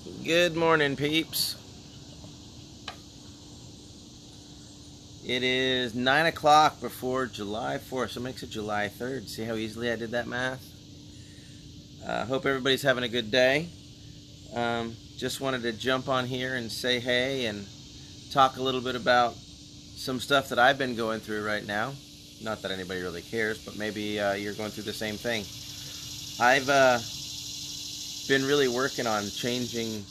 Good morning, peeps. It is 9 o'clock before July 4th, so it makes it July 3rd. See how easily I did that math? Hope everybody's having a good day. Just wanted to jump on here and say hey and talk a little bit about some stuff that I've been going through right now. Not that anybody really cares, but maybe you're going through the same thing. I've been really working on changing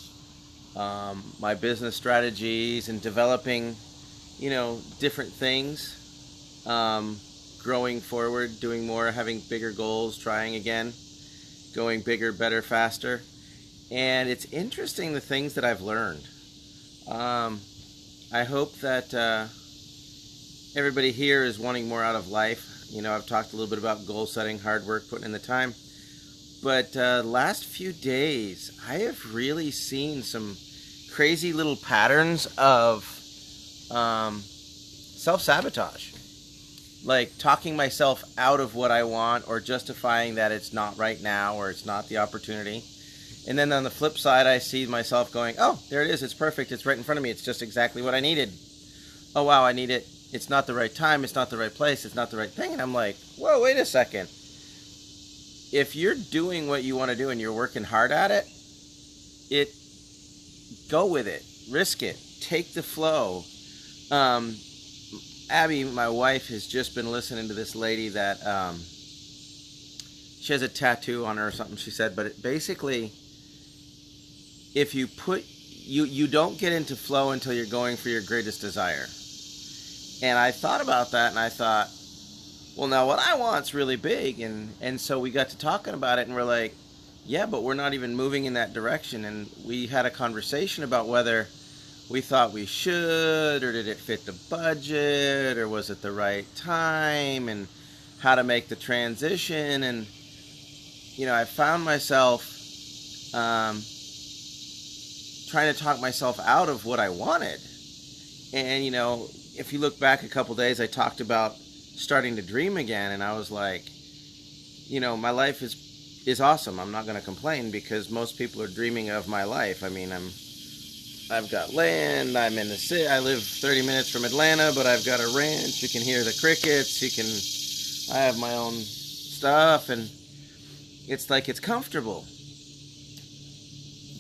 my business strategies and developing, different things, growing forward, doing more, having bigger goals, trying again, going bigger, better, faster. And it's interesting the things that I've learned. I hope that everybody here is wanting more out of life. I've talked a little bit about goal setting, hard work, putting in the time. But last few days, I have really seen some crazy little patterns of self-sabotage. Like talking myself out of what I want or justifying that it's not right now or it's not the opportunity. And then on the flip side, I see myself going, oh, there it is. It's perfect. It's right in front of me. It's just exactly what I needed. Oh, wow, I need it. It's not the right time. It's not the right place. It's not the right thing. And I'm like, whoa, wait a second. If you're doing what you want to do and you're working hard at it, go with it, risk it, take the flow. Abby, my wife, has just been listening to this lady that she has a tattoo on her or something, she said, but basically, if you you don't get into flow until you're going for your greatest desire. And I thought about that and I thought, well, now what I want's really big. And so we got to talking about it and we're like, yeah, but we're not even moving in that direction. And we had a conversation about whether we thought we should, or did it fit the budget, or was it the right time, and how to make the transition. And, I found myself trying to talk myself out of what I wanted. And, if you look back a couple days, I talked about starting to dream again, and I was like, my life is awesome. I'm not going to complain because most people are dreaming of my life. I mean, I've got land. I'm in the city. I live 30 minutes from Atlanta, but I've got a ranch. You can hear the crickets. I have my own stuff, and it's like it's comfortable.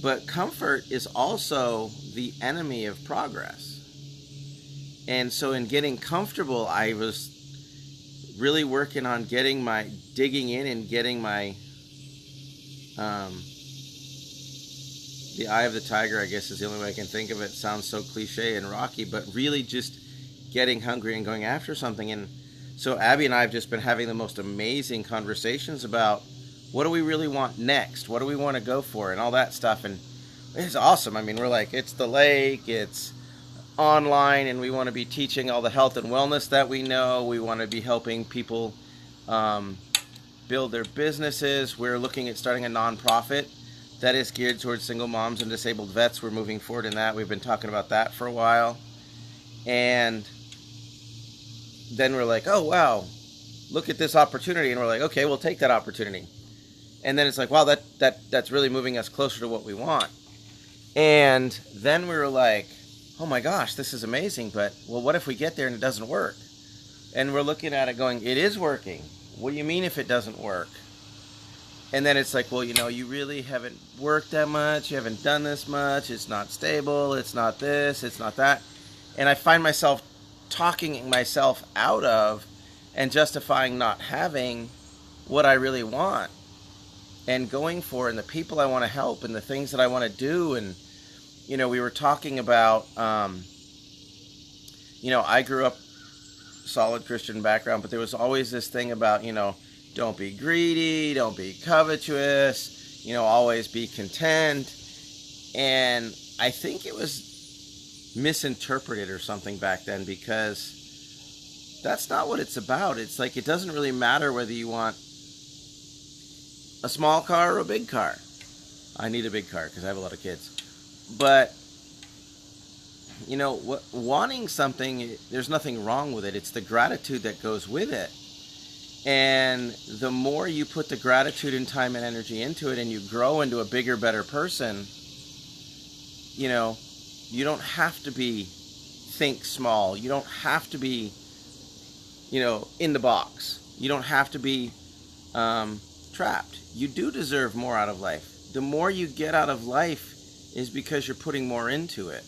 But comfort is also the enemy of progress. And so in getting comfortable, I was really working on digging in and getting my, the eye of the tiger, I guess is the only way I can think of it. It sounds so cliche and rocky, but really just getting hungry and going after something. And so Abby and I have just been having the most amazing conversations about what do we really want next? What do we want to go for? And all that stuff. And it's awesome. I mean, we're like, it's the lake, it's online, and we want to be teaching all the health and wellness that we know. We want to be helping people build their businesses. We're looking at starting a nonprofit that is geared towards single moms and disabled vets. We're moving forward in that. We've been talking about that for a while. And then we're like, oh, wow, look at this opportunity. And we're like, okay, we'll take that opportunity. And then it's like, wow, that's really moving us closer to what we want. And then we were like, oh my gosh, this is amazing, but, well, what if we get there and it doesn't work? And we're looking at it going, it is working. What do you mean if it doesn't work? And then it's like, well, you really haven't worked that much, you haven't done this much, it's not stable, it's not this, it's not that. And I find myself talking myself out of and justifying not having what I really want and going for, and the people I want to help and the things that I want to do. And we were talking about, I grew up solid Christian background, but there was always this thing about, don't be greedy, don't be covetous, always be content. And I think it was misinterpreted or something back then, because that's not what it's about. It's like, it doesn't really matter whether you want a small car or a big car. I need a big car because I have a lot of kids. But, wanting something, there's nothing wrong with it. It's the gratitude that goes with it. And the more you put the gratitude and time and energy into it and you grow into a bigger, better person, you know, you don't have to think small. You don't have to be, in the box. You don't have to be trapped. You do deserve more out of life. The more you get out of life is because you're putting more into it.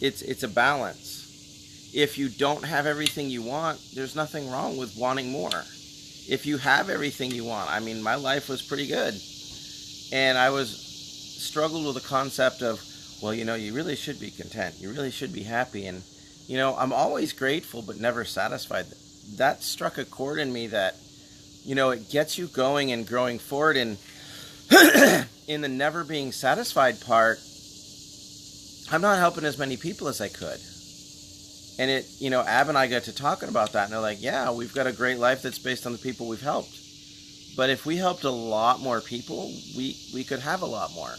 It's a balance. If you don't have everything you want, there's nothing wrong with wanting more. If you have everything you want, I mean, my life was pretty good. And I struggled with the concept of, well, you really should be content. You really should be happy. And, I'm always grateful, but never satisfied. That struck a chord in me that, it gets you going and growing forward. And in the never being satisfied part, I'm not helping as many people as I could. And Ab and I got to talking about that, and they're like, yeah, we've got a great life that's based on the people we've helped. But if we helped a lot more people, we could have a lot more.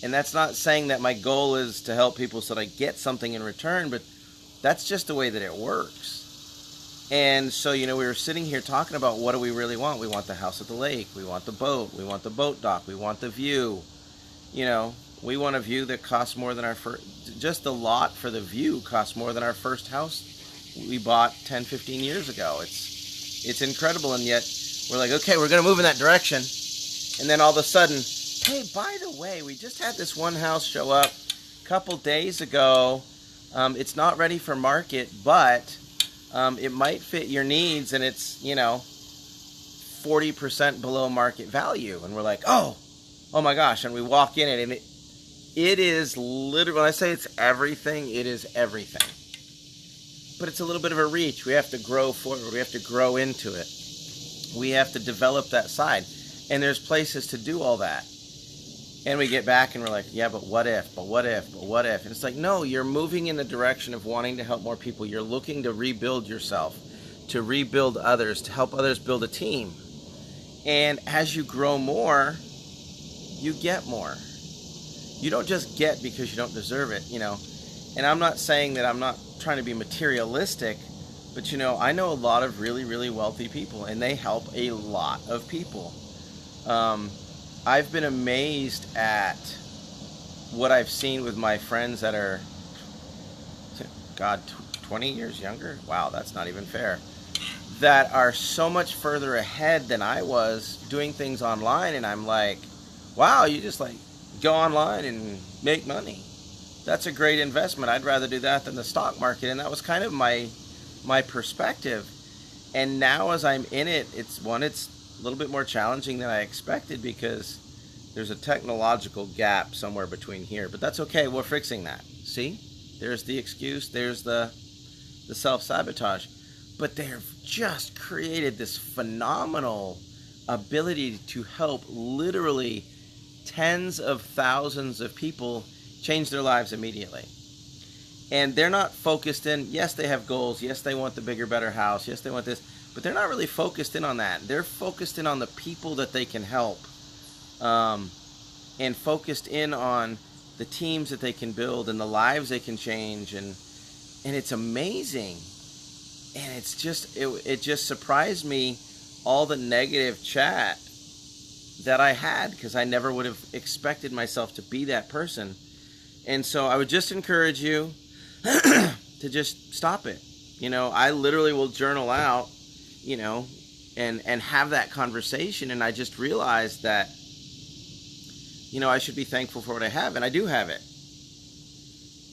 And that's not saying that my goal is to help people so that I get something in return, but that's just the way that it works. And so, we were sitting here talking about what do we really want? We want the house at the lake. We want the boat. We want the boat dock. We want the view. We want a view that costs more than our first. Just the lot for the view costs more than our first house we bought 10, 15 years ago. It's incredible, and yet we're like, okay, we're going to move in that direction. And then all of a sudden, hey, by the way, we just had this one house show up a couple days ago. It's not ready for market, but it might fit your needs, and it's, 40% below market value. And we're like, oh my gosh. And we walk in it, and it is literally, when I say it's everything, it is everything. But it's a little bit of a reach. We have to grow forward. We have to grow into it. We have to develop that side. And there's places to do all that. And we get back and we're like, yeah, but what if? But what if? But what if? And it's like, no, you're moving in the direction of wanting to help more people. You're looking to rebuild yourself, to rebuild others, to help others build a team. And as you grow more, you get more. You don't just get because you don't deserve it, And I'm not saying that I'm not trying to be materialistic, but, I know a lot of really, really wealthy people, and they help a lot of people. I've been amazed at what I've seen with my friends that are, 20 years younger? Wow, that's not even fair. That are so much further ahead than I was doing things online, and I'm like, wow, you just go online and make money. That's a great investment. I'd rather do that than the stock market. And that was kind of my perspective. And now as I'm in it, it's a little bit more challenging than I expected because there's a technological gap somewhere between here. But that's okay. We're fixing that. See? There's the excuse. There's the self-sabotage. But they've just created this phenomenal ability to help literally tens of thousands of people change their lives immediately. And they're not focused in, yes, they have goals. Yes, they want the bigger, better house. Yes, they want this. But they're not really focused in on that. They're focused in on the people that they can help. And focused in on the teams that they can build and the lives they can change. And it's amazing. And it's just, it just surprised me, all the negative chat that I had, because I never would have expected myself to be that person. And so I would just encourage you to just stop it. I literally will journal out, and have that conversation. And I just realized that, I should be thankful for what I have, and I do have it.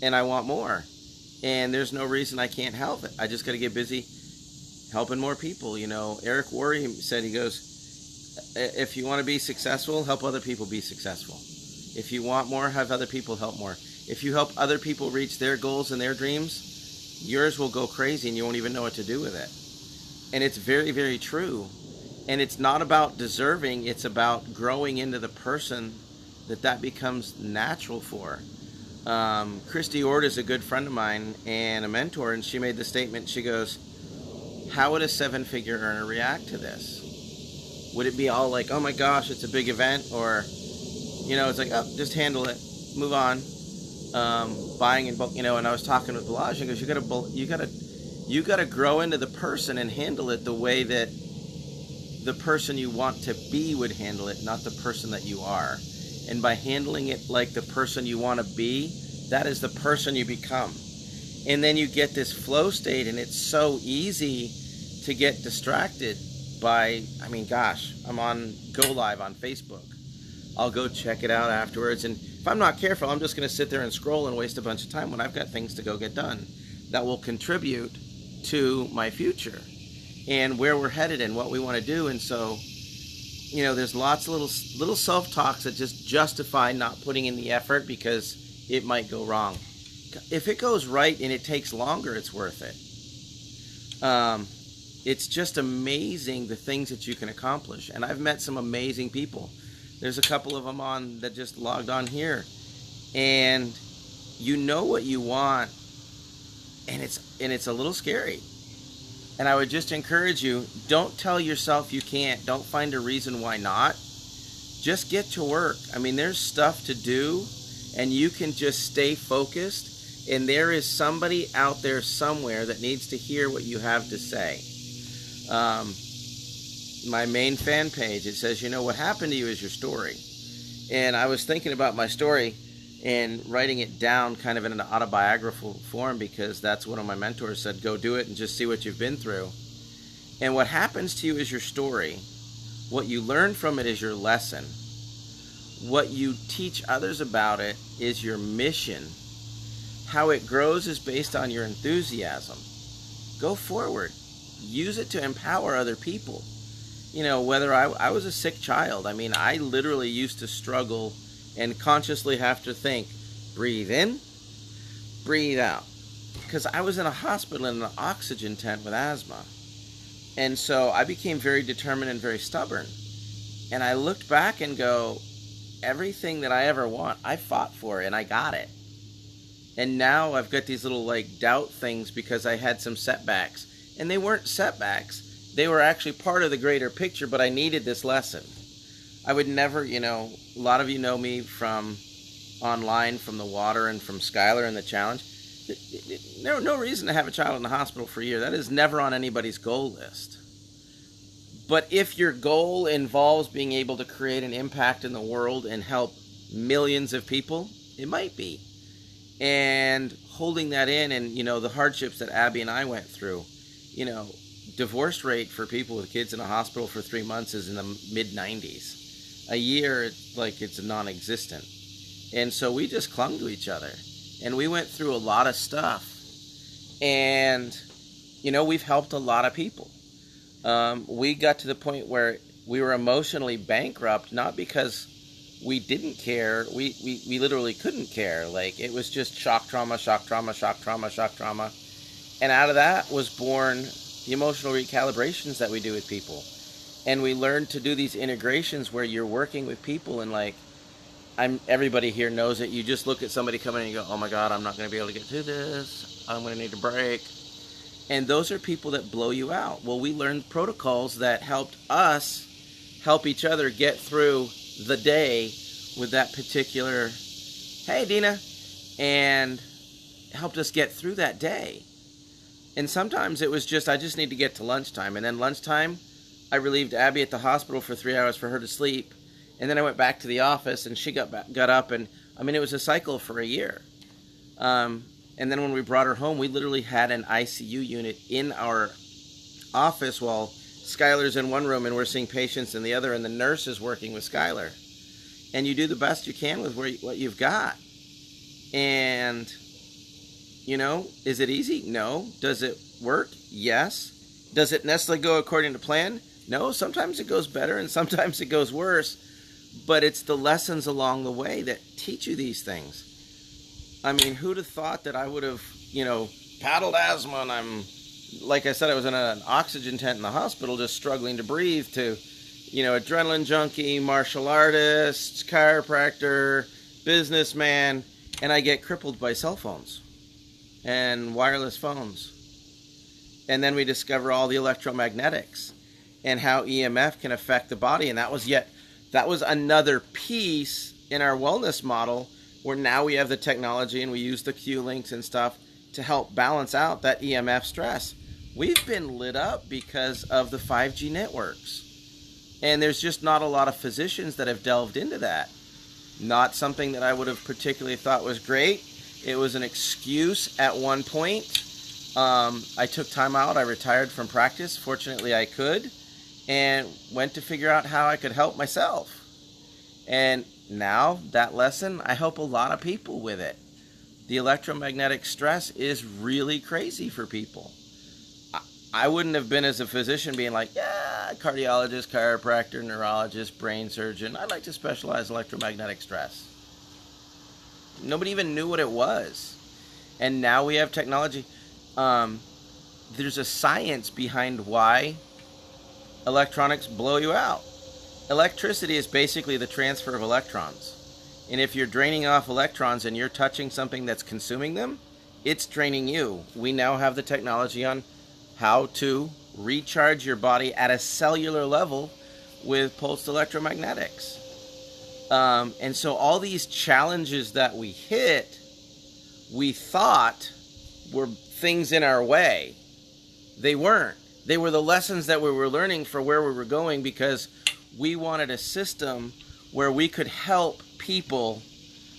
And I want more. And there's no reason I can't help it. I just got to get busy helping more people. Eric Worre said, he goes, if you want to be successful, help other people be successful. If you want more, have other people help more. If you help other people reach their goals and their dreams, yours will go crazy and you won't even know what to do with it. And it's very, very true. And it's not about deserving. It's about growing into the person that becomes natural for. Christy Ord is a good friend of mine and a mentor, and she made the statement, she goes, how would a 7-figure earner react to this? Would it be all like, oh my gosh, it's a big event? Or, it's like, oh, just handle it, move on. Buying in bulk, and I was talking with Balaj, and he goes, you gotta grow into the person and handle it the way that the person you want to be would handle it, not the person that you are. And by handling it like the person you want to be, that is the person you become. And then you get this flow state, and it's so easy to get distracted by, I mean, gosh, I'm on Go Live on Facebook. I'll go check it out afterwards, and if I'm not careful, I'm just going to sit there and scroll and waste a bunch of time when I've got things to go get done that will contribute to my future and where we're headed and what we want to do. And so, you know, there's lots of little self-talks that just justify not putting in the effort because it might go wrong. If it goes right and it takes longer, it's worth it. It's just amazing the things that you can accomplish. And I've met some amazing people. There's a couple of them on that just logged on here. And you know what you want, and it's a little scary. And I would just encourage you, don't tell yourself you can't. Don't find a reason why not. Just get to work. I mean, there's stuff to do, and you can just stay focused. And there is somebody out there somewhere that needs to hear what you have to say. My main fan page, it says, you know, what happened to you is your story. And I was thinking about my story and writing it down kind of in an autobiographical form, because that's one of my mentors said, go do it and just see what you've been through. And what happens to you is your story. What you learn from it is your lesson. What you teach others about it is your mission. How it grows is based on your enthusiasm. Go forward. Use it to empower other people. You know, whether I was a sick child, I mean, I literally used to struggle and consciously have to think, breathe in, breathe out. Because I was in a hospital in an oxygen tent with asthma. And so I became very determined and very stubborn. And I looked back and go, everything that I ever want, I fought for and I got it. And now I've got these little like doubt things because I had some setbacks. And they weren't setbacks. They were actually part of the greater picture, but I needed this lesson. I would never, you know, a lot of you know me from online, from the water and from Skylar and the challenge. No reason to have a child in the hospital for a year. That is never on anybody's goal list. But if your goal involves being able to create an impact in the world and help millions of people, it might be. And holding that in, and, you know, the hardships that Abby and I went through, you know, divorce rate for people with kids in a hospital for 3 months is in the mid-90s. A year, it's non-existent. And so we just clung to each other. And we went through a lot of stuff. And, you know, we've helped a lot of people. We got to the point where we were emotionally bankrupt, not because we didn't care. We literally couldn't care. Like, it was just shock trauma, shock trauma, shock trauma, shock trauma. And out of that was born the emotional recalibrations that we do with people. And we learned to do these integrations where you're working with people, and like, everybody here knows it. You just look at somebody coming in and you go, oh my God, I'm not going to be able to get through this. I'm going to need a break. And those are people that blow you out. Well, we learned protocols that helped us help each other get through the day with that particular, hey Dina, and helped us get through that day. And sometimes it was just, I just need to get to lunchtime. And then lunchtime, I relieved Abby at the hospital for 3 hours for her to sleep. And then I went back to the office and she got up, and I mean, it was a cycle for a year. And then when we brought her home, we literally had an ICU unit in our office while Skylar's in one room and we're seeing patients in the other, and the nurse is working with Skylar. And you do the best you can with what you've got. And, you know, is it easy? No. Does it work? Yes. Does it necessarily go according to plan? No. Sometimes it goes better and sometimes it goes worse. But it's the lessons along the way that teach you these things. I mean, who'd have thought that I would have, you know, paddled asthma, and I'm, like I said, I was in an oxygen tent in the hospital just struggling to breathe, to, you know, adrenaline junkie, martial artist, chiropractor, businessman, and I get crippled by cell phones and wireless phones. And then we discover all the electromagnetics and how EMF can affect the body. And that was another piece in our wellness model, where now we have the technology and we use the Q links and stuff to help balance out that EMF stress. We've been lit up because of the 5G networks. And there's just not a lot of physicians that have delved into that. Not something that I would have particularly thought was great. It was an excuse at one point. I took time out. I retired from practice. Fortunately, I could, and went to figure out how I could help myself. And now that lesson, I help a lot of people with it. The electromagnetic stress is really crazy for people. I wouldn't have been as a physician being like, yeah, cardiologist, chiropractor, neurologist, brain surgeon. I'd like to specialize in electromagnetic stress. Nobody even knew what it was. And now we have technology. There's a science behind why electronics blow you out. Electricity is basically the transfer of electrons. And if you're draining off electrons and you're touching something that's consuming them, it's draining you. We now have the technology on how to recharge your body at a cellular level with pulsed electromagnetics. And so all these challenges that we hit, we thought were things in our way. They weren't. They were the lessons that we were learning for where we were going, because we wanted a system where we could help people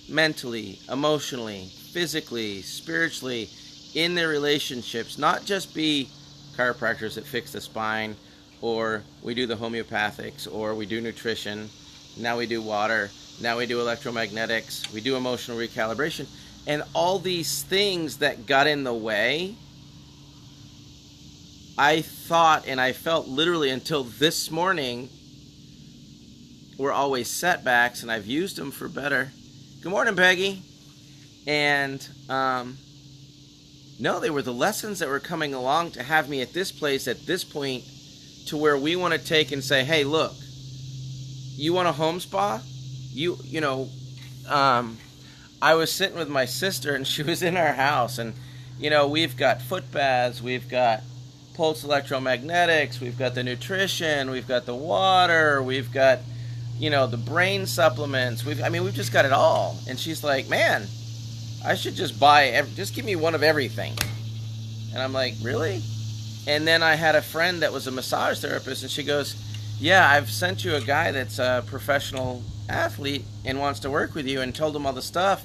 mentally, emotionally, physically, spiritually, in their relationships, not just be chiropractors that fix the spine, or we do the homeopathics, or we do nutrition, now we do water, now we do electromagnetics, we do emotional recalibration, and all these things that got in the way. I thought and I felt literally until this morning were always setbacks, and I've used them for better. Good morning, Peggy. And no, they were the lessons that were coming along to have me at this place, at this point, to where we want to take and say, hey, look, you want a home spa? I was sitting with my sister, and she was in our house, and, we've got foot baths, we've got pulse electromagnetics, we've got the nutrition, we've got the water, we've got, the brain supplements, we've just got it all. And she's like, man, I should just just give me one of everything. And I'm like, really? And then I had a friend that was a massage therapist, and she goes, yeah, I've sent you a guy that's a professional athlete and wants to work with you, and told him all the stuff,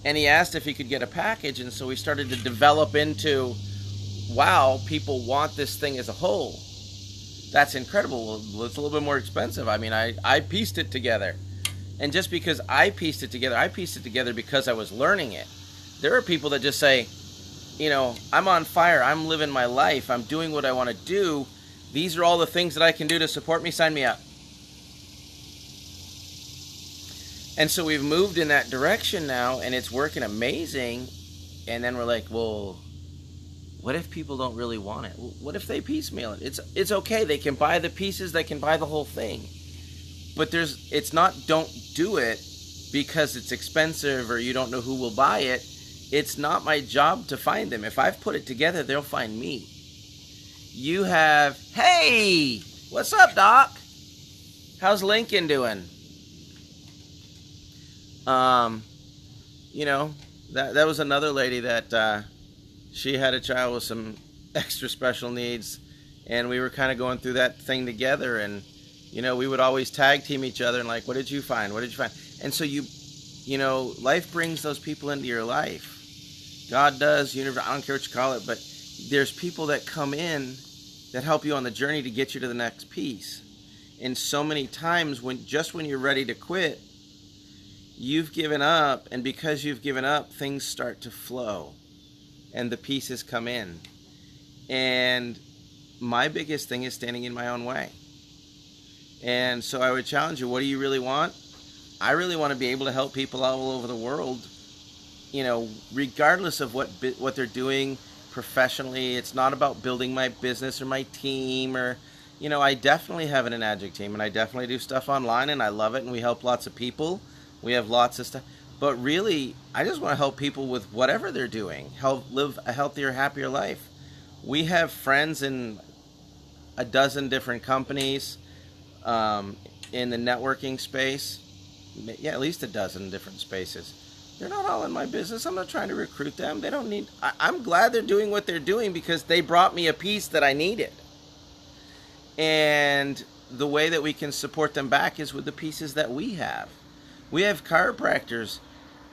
and he asked if he could get a package. And so we started to develop into, wow, people want this thing as a whole. That's incredible. Well, it's a little bit more expensive. I pieced it together. And just because I pieced it together because I was learning it. There are people that just say, I'm on fire, I'm living my life, I'm doing what I want to do. These are all the things that I can do to support me, sign me up. And so we've moved in that direction now, and it's working amazing. And then we're like, well, what if people don't really want it? What if they piecemeal it? It's okay. They can buy the pieces. They can buy the whole thing. But it's not don't do it because it's expensive or you don't know who will buy it. It's not my job to find them. If I've put it together, they'll find me. You have, hey, what's up, Doc? How's Lincoln doing? That was another lady that she had a child with some extra special needs, and we were kind of going through that thing together, and we would always tag team each other and like, what did you find? What did you find? And so life brings those people into your life. God does, universe, I don't care what you call it, but there's people that come in that help you on the journey to get you to the next piece. And so many times when you're ready to quit, you've given up, and because you've given up, things start to flow and the pieces come in. And my biggest thing is standing in my own way. And so I would challenge you, what do you really want? I really want to be able to help people all over the world, regardless of what they're doing professionally. It's not about building my business or my team, or, I definitely have an Enagic team, and I definitely do stuff online, and I love it, and we help lots of people. We have lots of stuff. But really, I just want to help people with whatever they're doing, help live a healthier, happier life. We have friends in a dozen different companies in the networking space. Yeah, at least a dozen different spaces. They're not all in my business. I'm not trying to recruit them. They don't need... I'm glad they're doing what they're doing because they brought me a piece that I needed. And the way that we can support them back is with the pieces that we have. We have chiropractors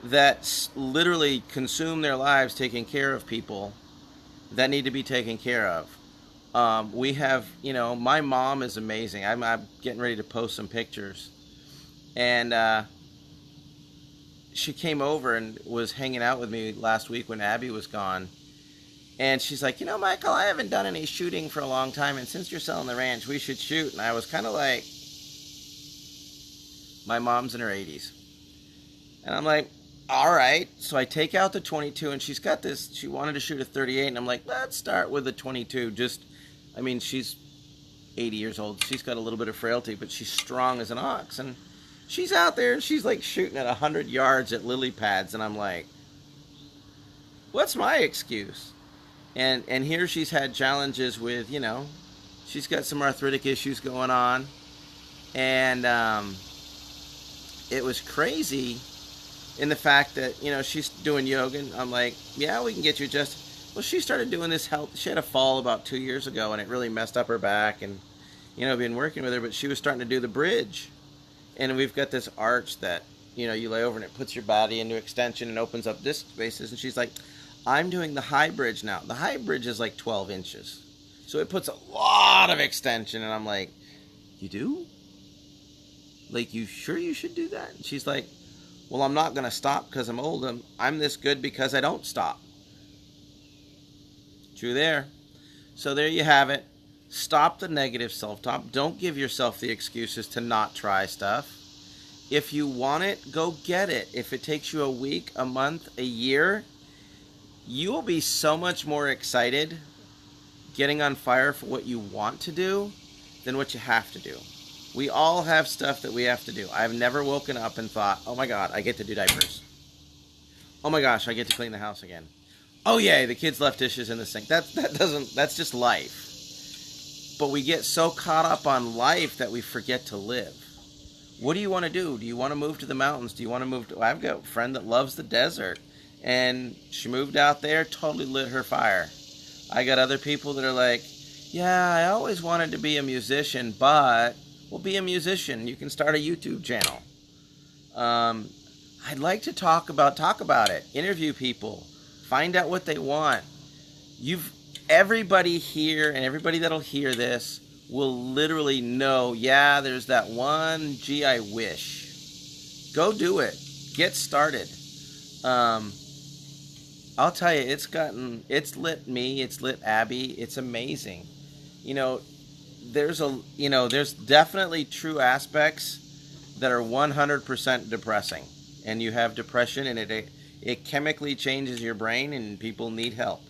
that literally consume their lives taking care of people that need to be taken care of. We have, my mom is amazing. I'm getting ready to post some pictures. And she came over and was hanging out with me last week when Abby was gone. And she's like, Michael, I haven't done any shooting for a long time. And since you're selling the ranch, we should shoot. And I was kind of like, my mom's in her 80s. And I'm like, all right. So I take out the 22, and she's got this. She wanted to shoot a 38. And I'm like, let's start with the 22. She's 80 years old. She's got a little bit of frailty, but she's strong as an ox. And she's out there, and she's like shooting at 100 yards at lily pads. And I'm like, what's my excuse? And here she's had challenges with, she's got some arthritic issues going on. And it was crazy in the fact that, she's doing yoga. And I'm like, yeah, we can get you adjusted. Well, she started doing this health. She had a fall about 2 years ago, and it really messed up her back. And, been working with her, but she was starting to do the bridge. And we've got this arch that, you lay over and it puts your body into extension and opens up disc spaces. And she's like, I'm doing the high bridge now. The high bridge is like 12 inches. So it puts a lot of extension. And I'm like, you do? Like, you sure you should do that? And she's like, well, I'm not going to stop because I'm old. I'm this good because I don't stop. True there. So there you have it. Stop the negative self-talk. Don't give yourself the excuses to not try stuff. If you want it, go get it. If it takes you a week, a month, a year, you will be so much more excited getting on fire for what you want to do than what you have to do. We all have stuff that we have to do. I've never woken up and thought, oh my God, I get to do diapers. Oh my gosh, I get to clean the house again. Oh yay, the kids left dishes in the sink. That's just life. But we get so caught up on life that we forget to live. What do you want to do? Do you want to move to the mountains? Do you want to move to... I've got a friend that loves the desert. And she moved out there, totally lit her fire. I got other people that are like, yeah, I always wanted to be a musician, but, well, be a musician. You can start a YouTube channel. I'd like to talk about it. Interview people. Find out what they want. Everybody here and everybody that'll hear this will literally know, yeah, there's that one, gee, I wish. Go do it. Get started. I'll tell you, it's lit me, it's lit Abby, it's amazing. There's definitely true aspects that are 100% depressing. And you have depression, and it chemically changes your brain, and people need help.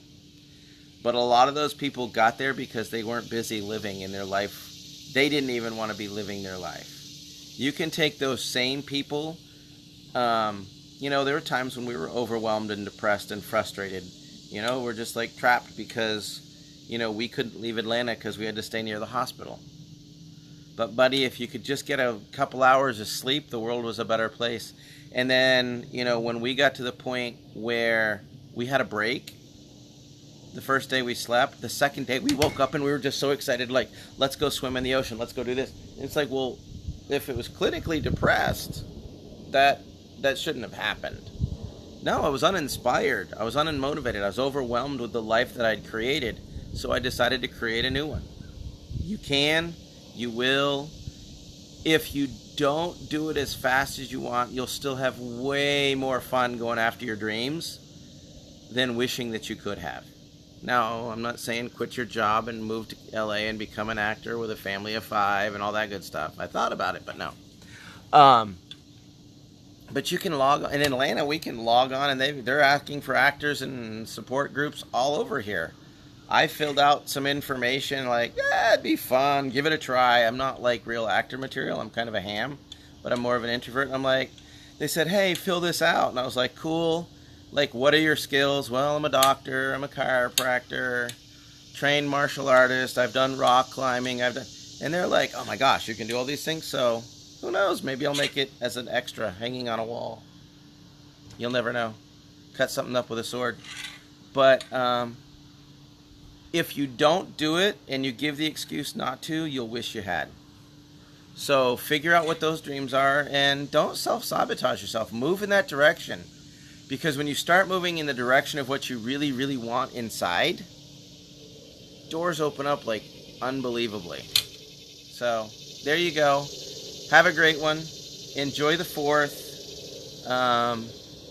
But a lot of those people got there because they weren't busy living in their life. They didn't even want to be living their life. You can take those same people. There were times when we were overwhelmed and depressed and frustrated. We're just like trapped because, we couldn't leave Atlanta because we had to stay near the hospital. But buddy, if you could just get a couple hours of sleep, the world was a better place. And then, when we got to the point where we had a break, the first day we slept, the second day we woke up and we were just so excited, like, let's go swim in the ocean, let's go do this. And it's like, well, if it was clinically depressed, that shouldn't have happened. No, I was uninspired. I was unmotivated. I was overwhelmed with the life that I'd created. So I decided to create a new one. You can, you will. If you don't do it as fast as you want, you'll still have way more fun going after your dreams than wishing that you could have. Now, I'm not saying quit your job and move to LA and become an actor with a family of 5 and all that good stuff. I thought about it, but no. But you can log on. In Atlanta, we can log on, and they're asking for actors and support groups all over here. I filled out some information like, yeah, it'd be fun. Give it a try. I'm not like real actor material. I'm kind of a ham, but I'm more of an introvert. I'm like, they said, hey, fill this out. And I was like, cool. Like, what are your skills? Well, I'm a doctor. I'm a chiropractor, trained martial artist. I've done rock climbing. And they're like, oh my gosh, you can do all these things. So who knows? Maybe I'll make it as an extra hanging on a wall. You'll never know. Cut something up with a sword. But if you don't do it and you give the excuse not to, you'll wish you had. So figure out what those dreams are and don't self-sabotage yourself. Move in that direction. Because when you start moving in the direction of what you really, really want inside, doors open up like unbelievably. So there you go. Have a great one. Enjoy the 4th.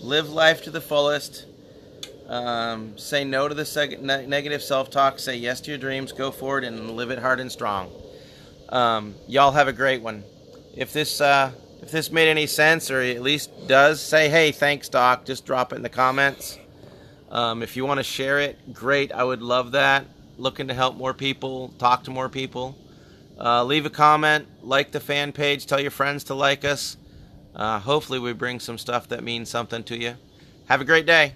Live life to the fullest. Say no to the negative self-talk. Say yes to your dreams. Go forward and live it hard and strong. Y'all have a great one. If this made any sense, or at least does, say, hey, thanks, Doc. Just drop it in the comments. If you want to share it, great. I would love that. Looking to help more people, talk to more people. Leave a comment, like the fan page, tell your friends to like us. Hopefully we bring some stuff that means something to you. Have a great day.